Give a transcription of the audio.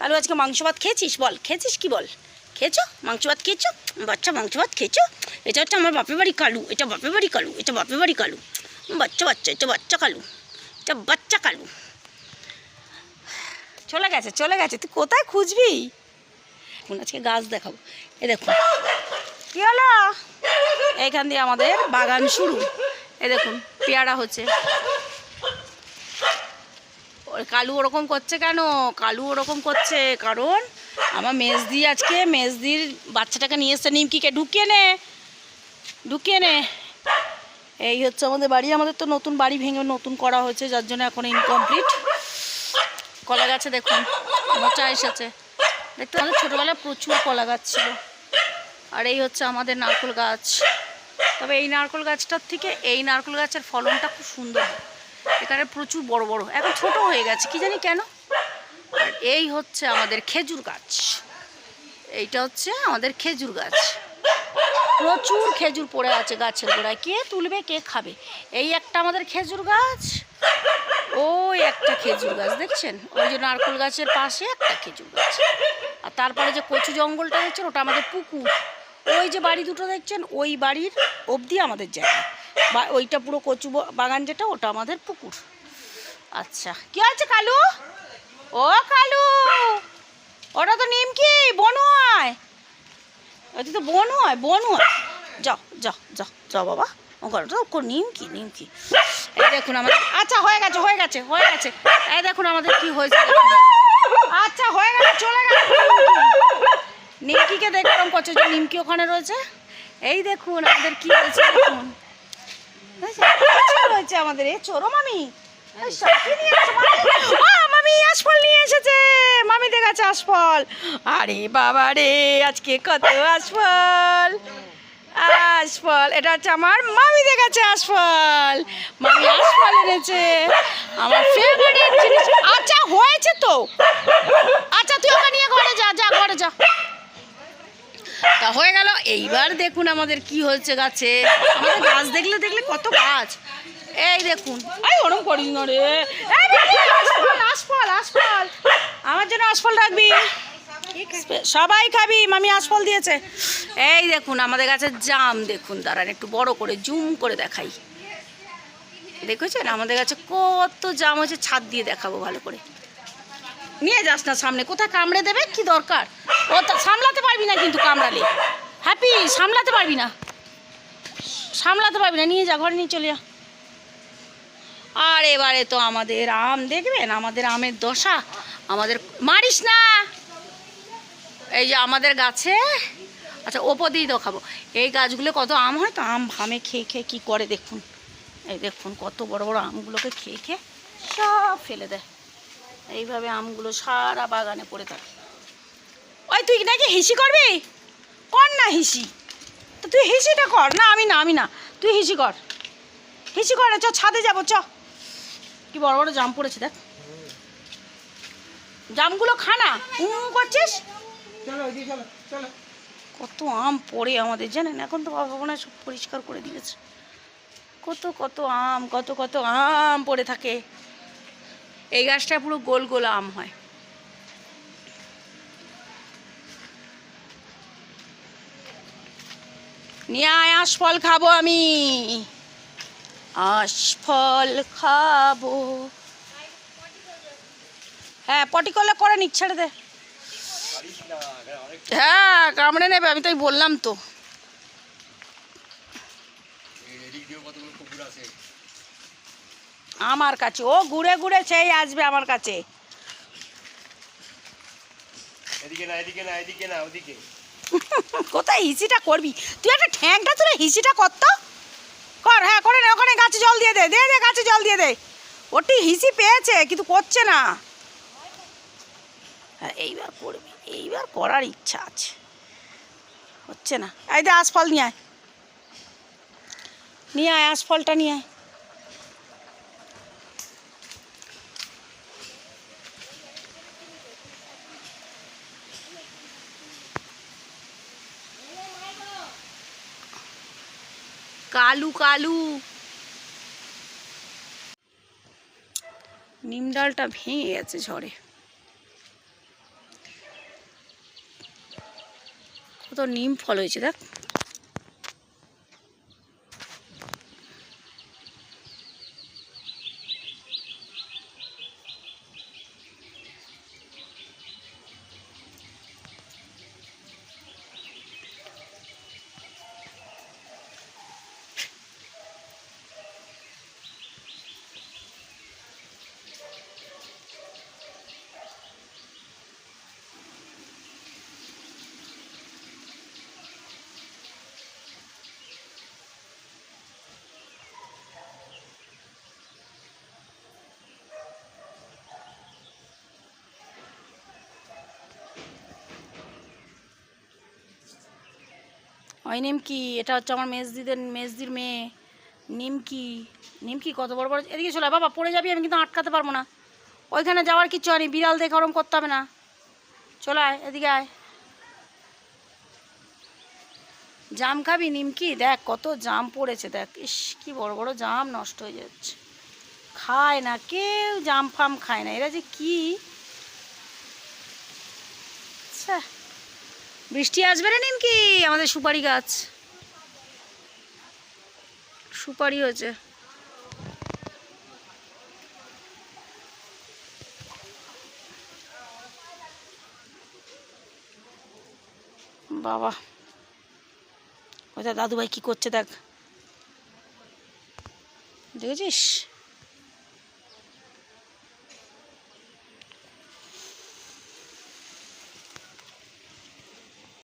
কালু আজকে মাংস ভাত খেয়েছিস? বল, খেয়েছিস কি বল? খেয়েছো মাংস ভাত? খেয়েছো বাচ্চা? মাংস ভাত খেয়েছো? এটা হচ্ছে আমার বাপের বাড়ি কালু, এটা বাপের বাড়ি কালু, এটা বাপের বাড়ি কালু, বাচ্চা বাচ্চা, এটা বাচ্চা কালু, এটা বাচ্চা কালু। চলে গেছে চলে গেছে, তুই কোথায় খুঁজবি? এখন আজকে গাছ দেখাবো। এ দেখুন কি হলো, এইখান দিয়ে আমাদের বাগান শুরু। এ দেখুন পেয়ারা হচ্ছে। কালু ওরকম করছে কেন? কালু ওরকম করছে কারণ আমার মেজদি আজকে মেজদির বাচ্চাটাকে নিয়ে এসছে। নিমকিকে ঢুকিয়ে নে, ঢুকিয়ে নে। এই হচ্ছে আমাদের বাড়ি। আমাদের তো নতুন বাড়ি ভেঙে নতুন করা হয়েছে, যার জন্য এখন ইনকমপ্লিট। কলা গাছে দেখুন মোচা এসেছে। দেখতে আমাদের ছোটোবেলায় প্রচুর কলা গাছ ছিল। আর এই হচ্ছে আমাদের নারকেল গাছ। তবে এই নারকেল গাছটার থেকে এই নারকেল গাছের ফলনটা খুব সুন্দর হয়। এখানে প্রচুর বড় বড়, এখন ছোট হয়ে গেছে কি জানি কেন। আর এই হচ্ছে আমাদের খেজুর গাছ। এইটা হচ্ছে আমাদের খেজুর গাছ। প্রচুর খেজুর পড়ে আছে গাছের গোড়ায়। কে তুলবে কে খাবে? এই একটা আমাদের খেজুর গাছ, ওই একটা খেজুর গাছ দেখছেন, ওই যে নারকেল গাছের পাশে একটা খেজুর গাছ। আর তারপরে যে কচু জঙ্গলটা দেখছেন ওটা আমাদের পুকুর। ওই যে বাড়ি দুটো দেখছেন ওই বাড়ির অবধি আমাদের জায়গা, বা ওইটা পুরো কচু বাগান যেটা ওটা আমাদের পুকুর। আচ্ছা কি আছে কালু? ও কালু, ওটা তো নিমকি বনু হয়, ওটা তো বনু হয়, বনু হয়। যাও যাও যাও যাও বাবা, ওটা নিমকি নিমকি। এই দেখুন আমাদের, আচ্ছা হয়ে গেছে হয়ে গেছে হয়ে গেছে। এই দেখুন আমাদের কি হয়েছে। আচ্ছা হয়ে গেছে, চলে গেছে। নিমকিকে দেখলাম করছে যে নিমকি ওখানে রয়েছে। এই দেখুন আমাদের কি হয়েছে দেখুন, হয়েছে আমাদের। এই চোরো মামি, মামি আশফল নিয়ে এসেছে। মামি দেখাচ্ছে আশফল। আরে বাবা রে, আজকে কত আশফল, আশফল। এটা হচ্ছে আমার মামি দেখাচ্ছে আশফল। মামি আশফল এনেছে, আমার ফেভারিট জিনিস। আচ্ছা হয়েছে তো, আচ্ছা তুই ওকে নিয়ে ঘরে যা, যা ঘরে যা। তা হয়ে গেল। এইবার দেখুন আমাদের কি হয়েছে গাছে। আমাদের গাছ দেখলে দেখলে কত গাছ। এই দেখুন, এই ওরম করিস না রে। আশফল আশফল আশফল, আমার জন্য আশফল রাখবি, সবাই খাবি। মামি আশফল দিয়েছে। এই দেখুন আমাদের গাছের জাম দেখুন, দাঁড়ান একটু বড় করে জুম করে দেখাই। দেখেছেন আমাদের গাছে কত জাম হয়েছে, ছাদ দিয়ে দেখাবো ভালো করে। নিয়ে যাস না সামনে, কোথায় কামড়ে দেবে, কি দরকার? ও তো সামলাতে পারবি না কিন্তু, কামড়ালে হ্যাপি সামলাতে পারবি না, সামলাতে পারবি না। নিয়ে যা ঘরে, নিয়ে চলে যা। আর এবারে তো আমাদের আম দেখবেন, আমাদের আমের দশা। আমাদের মারিস না, এই যে আমাদের গাছে, আচ্ছা ওপর দিয়েই দেখাবো। এই গাছগুলো কত আম হয় তো, আম ভামে খেয়ে খেয়ে কী করে দেখুন। এই দেখুন কত বড় বড় আমগুলোকে খেয়ে খেয়ে সব ফেলে দেয়। এইভাবে আমগুলো সারা বাগানে পড়ে থাকে। ওই তুই নাকি হিসি করবি? কর না হিসি, তো তুই হিসিটা কর না। আমি না, আমি না, তুই হিসি কর, হিসি কর। চ ছাদে যাবো, চ। কি বড় বড় জাম পড়েছে দেখ, জামগুলো খানা করছিস। কত আম পড়ে আমাদের জানেন, এখন তো বাবা মনে হয় সব পরিষ্কার করে দিয়েছে। কত কত আম, কত কত আম পড়ে থাকে। এই গাছটা পুরো গোল গোল আম হয়। নিয়ে আয়, আশফল খাবো আমি, আশফল খাবো। হ্যাঁ পটি করলে করে নিক, ছেড়ে দে। হ্যাঁ কামড়ে নেবে, আমি তাই বললাম তো। আমার কাছে ও ঘুরে ঘুরে সেই আসবে আমার কাছে। কোথায় হিসিটা করবি তুই? একটা ঠ্যাংটা তুলে হিসিটা করতো কর। হ্যাঁ করে নে, ওখানে গাছে জল দিয়ে দে, দে দে গাছে জল দিয়ে দে। ওটি হিসি পেয়েছে কিন্তু করছে না। হ্যাঁ এইবার করবি, এইবার করার ইচ্ছা আছে, হচ্ছে না। এই দে আশফল নিয়ে আয়, নিয়ে আয় আশফলটা নিয়ে আয়। কালু কালু, নিম ডালটা ভেঙে গেছে ঝড়ে। কত নিম ফল হয়েছে দেখ। ওই নিমকি, এটা হচ্ছে আমার মেজদির মেয়ে নিমকি। নিমকি কত বড় বড়, এদিকে চলে বাবা, পড়ে যাবি, আমি কিন্তু আটকাতে পারবো না। ওইখানে যাওয়ার কিচ্ছু হয়নি, বিড়াল দেখে ওরম করতে হবে না। চলে আয়, এদিকে আয়। জাম খাবি নিমকি? দেখ কত জাম পড়েছে দেখ, ইস কি বড় বড় জাম, নষ্ট হয়ে যাচ্ছে। খায় না কেউ, জাম ফাম খায় না, এরা যে কি। আচ্ছা, বৃষ্টি আসবে রে নিমকি, আমাদের সুপারি গাছ, সুপারি হয়েছে। বাবা, ওই দাদুভাই কি করছে দেখ, দেখেছিস?